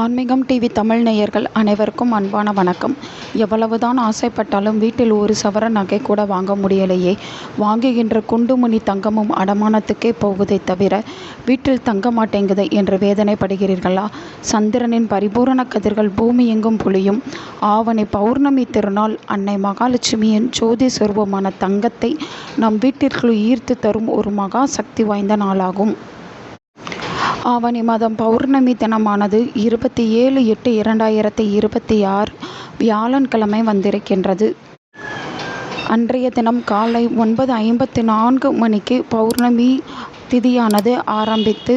ஆன்மீகம் டிவி தமிழ் நேயர்கள் அனைவருக்கும் அன்பான வணக்கம். எவ்வளவுதான் ஆசைப்பட்டாலும் வீட்டில் ஒரு சவர நகை கூட வாங்க முடியலையே. வாங்குகின்ற குண்டுமணி தங்கமும் அடமானத்துக்கே போகுதே தவிர வீட்டில் தங்க மாட்டேங்குது என்று வேதனைப்படுகிறீர்களா? சந்திரனின் பரிபூரண கதிர்கள் பூமி எங்கும் பொழியும் ஆவணி பௌர்ணமி திருநாள் அன்னை மகாலட்சுமியின் ஜோதி சொரூபமான தங்கத்தை நம் வீட்டிற்குள் ஈர்த்து தரும் ஒரு மகா சக்தி வாய்ந்த நாளாகும். ஆவணி மாதம் பௌர்ணமி தினமானது 27/8/2026 வியாழன்கிழமை வந்திருக்கின்றது. அன்றைய தினம் காலை 9:54 மணிக்கு பௌர்ணமி திதியானது ஆரம்பித்து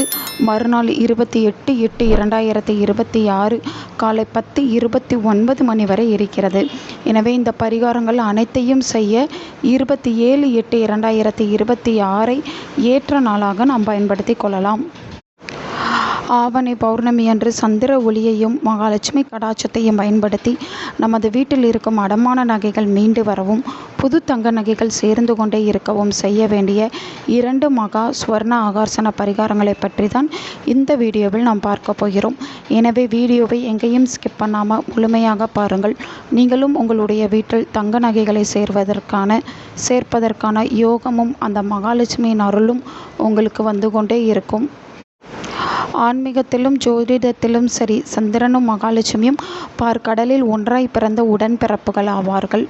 மறுநாள் 28/8/2026 காலை 10:29 மணி வரை இருக்கிறது. எனவே இந்த பரிகாரங்கள் அனைத்தையும் செய்ய 27/8/2026 ஏற்ற நாளாக நாம் பயன்படுத்தி கொள்ளலாம். ஆவணி பௌர்ணமி அன்று சந்திர ஒளியையும் மகாலட்சுமி கடாட்சத்தையும் பயன்படுத்தி நமது வீட்டில் இருக்கும் அடமான நகைகள் மீண்டு வரவும் புது தங்க நகைகள் சேர்ந்து கொண்டே இருக்கவும் செய்ய வேண்டிய 2 மகா ஸ்வர்ண ஆகர்ஷண பரிகாரங்களை பற்றி தான் இந்த வீடியோவில் நாம் பார்க்க போகிறோம். எனவே வீடியோவை எங்கேயும் ஸ்கிப் பண்ணாமல் முழுமையாக பாருங்கள். நீங்களும் உங்களுடைய வீட்டில் தங்க நகைகளை சேர்ப்பதற்கான யோகமும் அந்த மகாலட்சுமியின் அருளும் உங்களுக்கு வந்து கொண்டே இருக்கும். ஆன்மீகத்திலும் ஜோதிடத்திலும் சரி, சந்திரனும் மகாலட்சுமியும் பார்க்கடலில் ஒன்றாய் பிறந்த உடன்பிறப்புகள் ஆவார்கள்.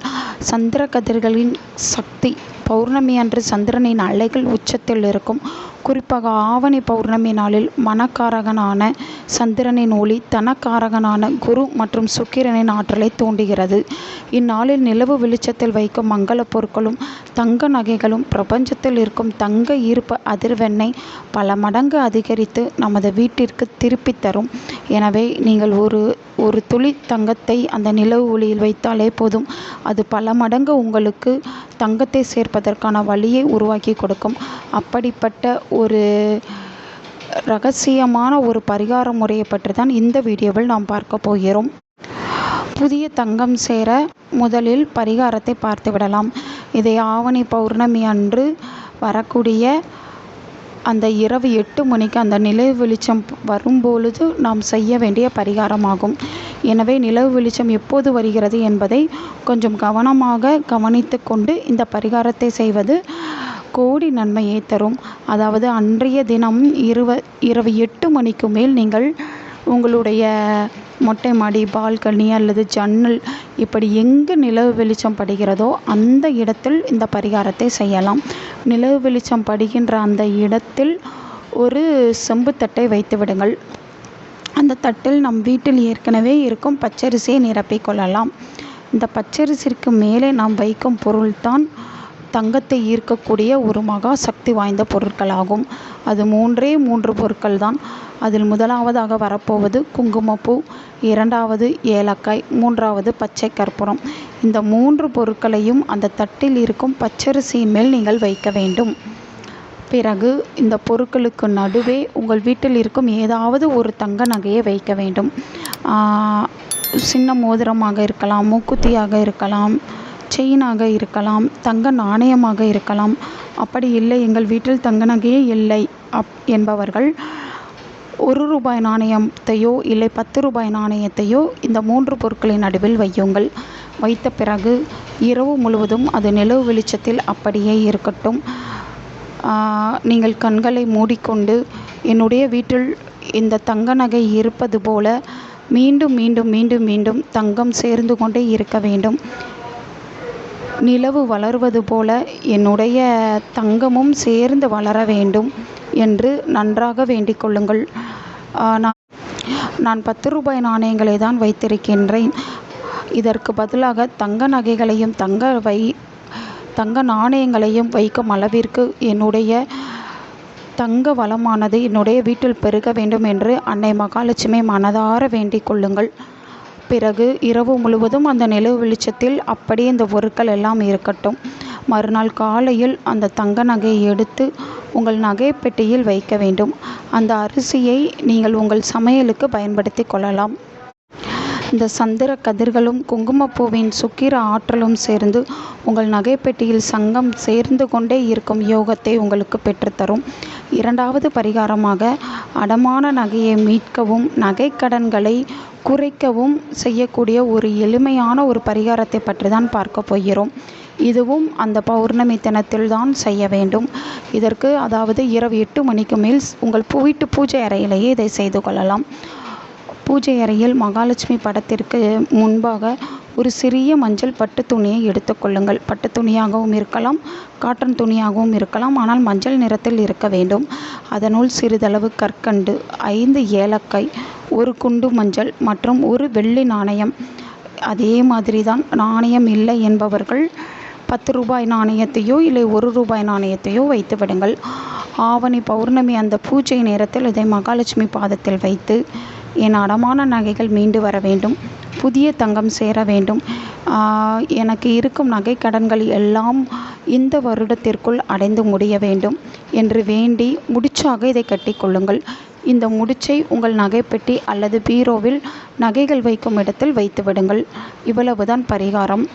சந்திர கதிர்களின் சக்தி பௌர்ணமி அன்று சந்திரனின் அலைகள் உச்சத்தில் இருக்கும். குறிப்பாக ஆவணி பௌர்ணமி நாளில் மனக்காரகனான சந்திரனின் ஒளி தனக்காரகனான குரு மற்றும் சுக்கிரனின் ஆற்றலை தூண்டுகிறது. இந்நாளில் நிலவு வெளிச்சத்தில் வைக்கும் மங்கள பொருட்களும் தங்க நகைகளும் பிரபஞ்சத்தில் இருக்கும் தங்க ஈர்ப்பு அதிர்வெண்ணை பல மடங்கு அதிகரித்து நமது வீட்டிற்கு திருப்பி தரும். எனவே நீங்கள் ஒரு துளி தங்கத்தை அந்த நிலவு ஒளியில் வைத்தாலே போதும், அது பல மடங்கு உங்களுக்கு தங்கத்தை சேர்ப்பதற்கான வழியை உருவாக்கி கொடுக்கும். அப்படிப்பட்ட ஒரு ரகசியமான ஒரு பரிகார முறையை பற்றி தான் இந்த வீடியோவில் நாம் பார்க்க போகிறோம். புதிய தங்கம் சேர முதலில் பரிகாரத்தை பார்த்து விடலாம். இதை ஆவணி பௌர்ணமி அன்று வரக்கூடிய அந்த இரவு 8 மணிக்கு அந்த நிலவு வெளிச்சம் வரும்பொழுது நாம் செய்ய வேண்டிய பரிகாரமாகும். எனவே நிலவு வெளிச்சம் எப்போது வருகிறது என்பதை கொஞ்சம் கவனமாக கவனித்து கொண்டு இந்த பரிகாரத்தை செய்வது கோடி நன்மையை தரும். அதாவது அன்றைய தினம் இரவு 8 மணிக்கு மேல் நீங்கள் உங்களுடைய மொட்டை மாடி, பால்கனி அல்லது ஜன்னல் இப்படி எங்கு நிலவு வெளிச்சம் படுகிறதோ அந்த இடத்தில் இந்த பரிகாரத்தை செய்யலாம். நிலவு வெளிச்சம் படுகின்ற அந்த இடத்தில் ஒரு செம்பு தட்டை வைத்து விடுங்கள். அந்த தட்டில் நம் வீட்டில் ஏற்கனவே இருக்கும் பச்சரிசியை நிரப்பிக் கொள்ளலாம். இந்த பச்சரிசிக்கு மேலே நாம் வைக்கும் பொருள்தான் தங்கத்தை ஈர்க்கக்கூடிய ஒரு மகா சக்தி வாய்ந்த பொருட்களாகும். அது 3 பொருட்கள் தான். அதில் முதலாவதாக வரப்போவது குங்குமப்பூ, 2வது ஏலக்காய், 3வது பச்சை கற்பூரம். இந்த 3 பொருட்களையும் அந்த தட்டில் இருக்கும் பச்சரிசியின் மேல் நீங்கள் வைக்க வேண்டும். பிறகு இந்த பொருட்களுக்கு நடுவே உங்கள் வீட்டில் இருக்கும் ஏதாவது ஒரு தங்க நகையை வைக்க வேண்டும். சின்ன மோதிரமாக இருக்கலாம், மூக்குத்தியாக இருக்கலாம், செயினாக இருக்கலாம், தங்க நாணயமாக இருக்கலாம். அப்படி இல்லை, எங்கள் வீட்டில் தங்க நகையே இல்லை என்பவர்கள் ₹1 நாணயத்தையோ இல்லை ₹10 நாணயத்தையோ இந்த 3 பொருட்களின் நடுவில் வையுங்கள். வைத்த பிறகு இரவு முழுவதும் அது நிலவு வெளிச்சத்தில் அப்படியே இருக்கட்டும். நீங்கள் கண்களை மூடிக்கொண்டு என்னுடைய வீட்டில் இந்த தங்க நகை இருப்பது போல மீண்டும் மீண்டும் மீண்டும் மீண்டும் தங்கம் சேர்ந்து கொண்டே இருக்க வேண்டும். நிலவு வளர்வது போல என்னுடைய தங்கமும் சேர்ந்து வளர வேண்டும் என்று நன்றாக வேண்டிக் கொள்ளுங்கள். நான் ₹10 நாணயங்களை தான் வைத்திருக்கின்றேன். இதற்கு பதிலாக தங்க நகைகளையும் தங்க நாணயங்களையும் வைக்கும் அளவிற்கு என்னுடைய தங்க வளமானது என்னுடைய வீட்டில் பெருக வேண்டும் என்று அன்னை மகாலட்சுமி மனதார வேண்டிக் கொள்ளுங்கள். பிறகு இரவு முழுவதும் அந்த நிலவு வெளிச்சத்தில் அப்படியே இந்த பொருட்கள் எல்லாம் இருக்கட்டும். மறுநாள் காலையில் அந்த தங்க நகையை எடுத்து உங்கள் நகை பெட்டியில் வைக்க வேண்டும். அந்த அரிசியை நீங்கள் உங்கள் சமையலுக்கு பயன்படுத்தி கொள்ளலாம். இந்த சந்திர கதிர்களும் குங்குமப்பூவின் சுக்கிர ஆற்றலும் சேர்ந்து உங்கள் நகைப்பெட்டியில் சங்கம் சேர்ந்து கொண்டே இருக்கும் யோகத்தை உங்களுக்கு பெற்றுத்தரும். இரண்டாவது பரிகாரமாக அடமான நகையை மீட்கவும் நகைக்கடன்களை குறைக்கவும் செய்யக்கூடிய ஒரு எளிமையான ஒரு பரிகாரத்தை பற்றி தான் பார்க்க போகிறோம். இதுவும் அந்த பௌர்ணமி தினத்தில் தான் செய்ய வேண்டும். இதற்கு அதாவது இரவு 8 மணிக்கு மேல் உங்கள் வீட்டு பூஜை அறையிலேயே இதை செய்து கொள்ளலாம். பூஜை அறையில் மகாலட்சுமி படத்திற்கு முன்பாக ஒரு சிறிய மஞ்சள் பட்டு துணியை எடுத்துக்கொள்ளுங்கள். பட்டு துணியாகவும் இருக்கலாம், காட்டன் துணியாகவும் இருக்கலாம், ஆனால் மஞ்சள் நிறத்தில் இருக்க வேண்டும். அதனுள் சிறிதளவு கற்கண்டு, 5 ஏலக்காய், 1 குண்டு மஞ்சள் மற்றும் 1 வெள்ளி நாணயம். அதே மாதிரி தான் நாணயம் இல்லை என்பவர்கள் 10 ரூபாய் நாணயத்தையோ இல்லை 1 ரூபாய் நாணயத்தையோ வைத்து விடுங்கள். ஆவணி பௌர்ணமி அந்த பூஜை நேரத்தில் இதை மகாலட்சுமி பாதத்தில் வைத்து, என் அடமான நகைகள் மீண்டு வர வேண்டும், புதிய தங்கம் சேர வேண்டும், எனக்கு இருக்கும் நகை கடன்கள் எல்லாம் இந்த வருடத்திற்குள் அடைந்து முடிய வேண்டும் என்று வேண்டி முடிச்சாக இதை கட்டிக்கொள்ளுங்கள். இந்த முடிச்சை உங்கள் நகைப்பெட்டி அல்லது பீரோவில் நகைகள் வைக்கும் இடத்தில் வைத்து விடுங்கள். இவ்வளவுதான் பரிகாரம்.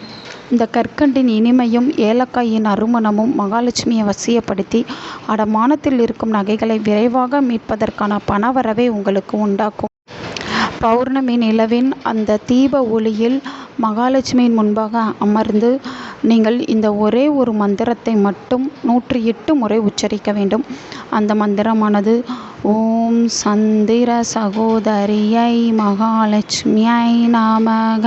இந்த கற்கண்டின் இனிமையும் ஏலக்காயின் அருமணமும் மகாலட்சுமியை வசியப்படுத்தி அடமானத்தில் இருக்கும் நகைகளை விரைவாக மீட்பதற்கான பணவரவை உங்களுக்கு உண்டாக்கும். பௌர்ணமி நிலவின் அந்த தீப ஒளியில் மகாலட்சுமியின் முன்பாக அமர்ந்து நீங்கள் இந்த ஒரே ஒரு மந்திரத்தை மட்டும் 108 முறை உச்சரிக்க வேண்டும். அந்த மந்திரமானது ஓம் சந்திர சகோதரியை மகாலட்சுமியை நமக.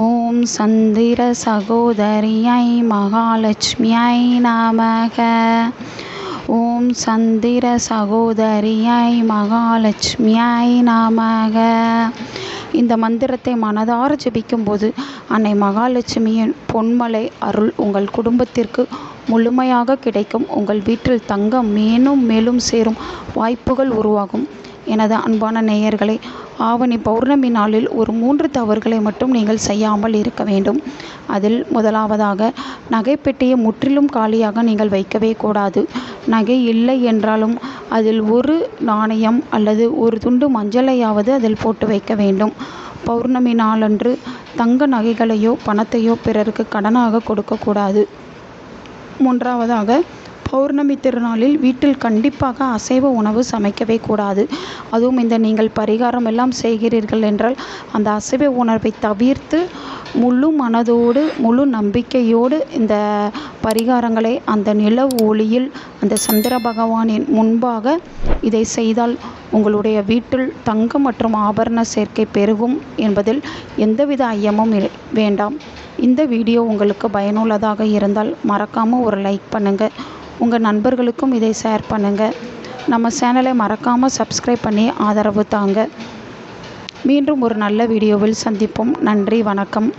ஓம் சந்திர சகோதரியை மகாலட்சுமியை நமக. ஓம் சந்திர சகோதரியை மகாலட்சுமியை நமக. இந்த மந்திரத்தை மனதார ஜெபிக்கும்போது அன்னை மகாலட்சுமியின் பொன்மலை அருள் உங்கள் குடும்பத்திற்கு முழுமையாக கிடைக்கும். உங்கள் வீட்டில் தங்கம் மேலும் மேலும் சேரும் வாய்ப்புகள் உருவாகும். எனது அன்பான நேயர்களை, ஆவணி பௌர்ணமி நாளில் ஒரு 3 தவறுகளை மட்டும் நீங்கள் செய்யாமல் இருக்க வேண்டும். அதில் முதலாவதாக, நகைப்பெட்டியை முற்றிலும் காலியாக நீங்கள் வைக்கவே கூடாது. நகை இல்லை என்றாலும் அதில் 1 நாணயம் அல்லது 1 துண்டு மஞ்சளையாவது அதில் போட்டு வைக்க வேண்டும். பௌர்ணமி நாளன்று தங்க நகைகளையோ பணத்தையோ பிறருக்கு கடனாக கொடுக்கக்கூடாது. மூன்றாவதாக, பௌர்ணமி திருநாளில் வீட்டில் கண்டிப்பாக அசைவ உணவு சமைக்கவே கூடாது. அதுவும் இந்த நீங்கள் பரிகாரம் எல்லாம் செய்கிறீர்கள் என்றால் அந்த அசைவ உணவை தவிர்த்து முழு மனதோடு முழு நம்பிக்கையோடு இந்த பரிகாரங்களை அந்த நிலவு ஒளியில் அந்த சந்திர பகவானின் முன்பாக இதை செய்தால் உங்களுடைய வீட்டில் தங்கம் மற்றும் ஆபரண சேர்க்கை பெருகும் என்பதில் எந்தவித ஐயமும் வேண்டாம். இந்த வீடியோ உங்களுக்கு பயனுள்ளதாக இருந்தால் மறக்காமல் ஒரு லைக் பண்ணுங்கள். உங்கள் நண்பர்களுக்கும் இதை ஷேர் பண்ணுங்கள். நம்ம சேனலை மறக்காமல் சப்ஸ்கிரைப் பண்ணி ஆதரவு தாங்க. மீண்டும் ஒரு நல்ல வீடியோவில் சந்திப்போம். நன்றி, வணக்கம்.